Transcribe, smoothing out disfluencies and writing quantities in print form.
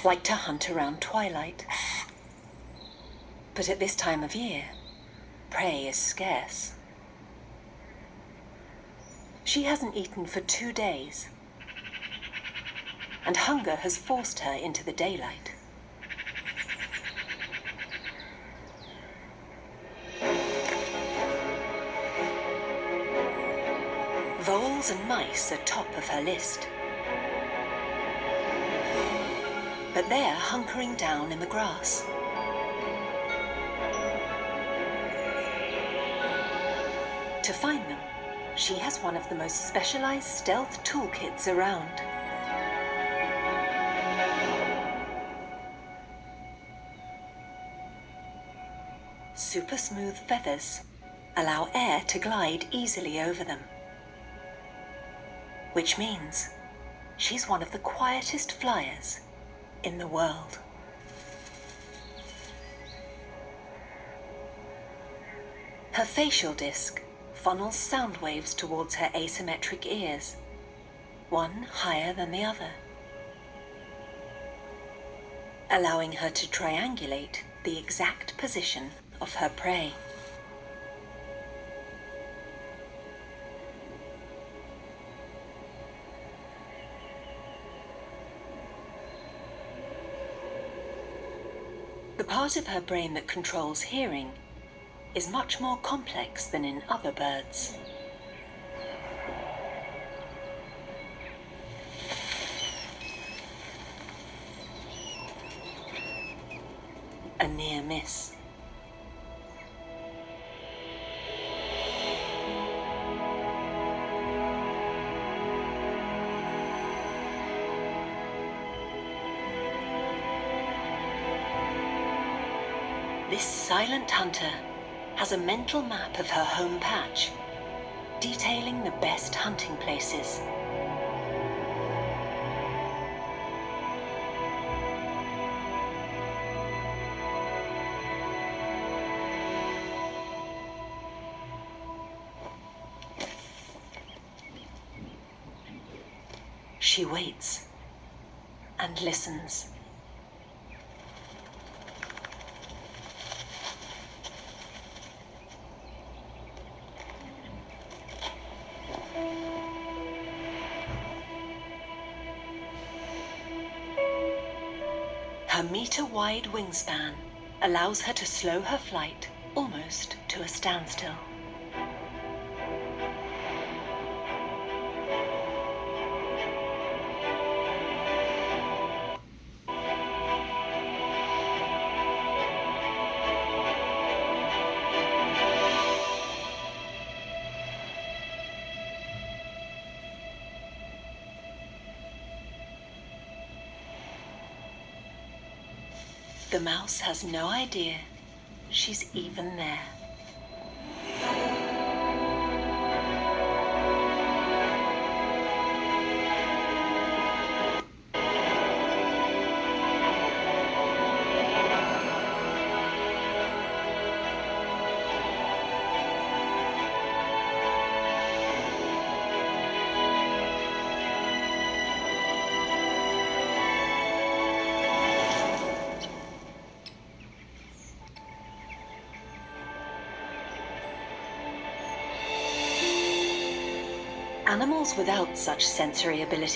like to hunt around twilight. But at this time of year, prey is scarce. She hasn't eaten for 2 days, and hunger has forced her into the daylight. Voles and mice are top of her list. But they're hunkering down in the grass. To find them, she has one of the most specialized stealth toolkits around. Super smooth feathers allow air to glide easily over them, which means she's one of the quietest flyers in the world. Her facial disc funnels sound waves towards her asymmetric ears, one higher than the other, allowing her to triangulate the exact position of her prey. The part of her brain that controls hearing is much more complex than in other birds. A near miss. This silent hunter has a mental map of her home patch, detailing the best hunting places. She waits and listens. Her meter-wide wingspan allows her to slow her flight almost to a standstill. The mouse has no idea she's even there. Animals without such sensory ability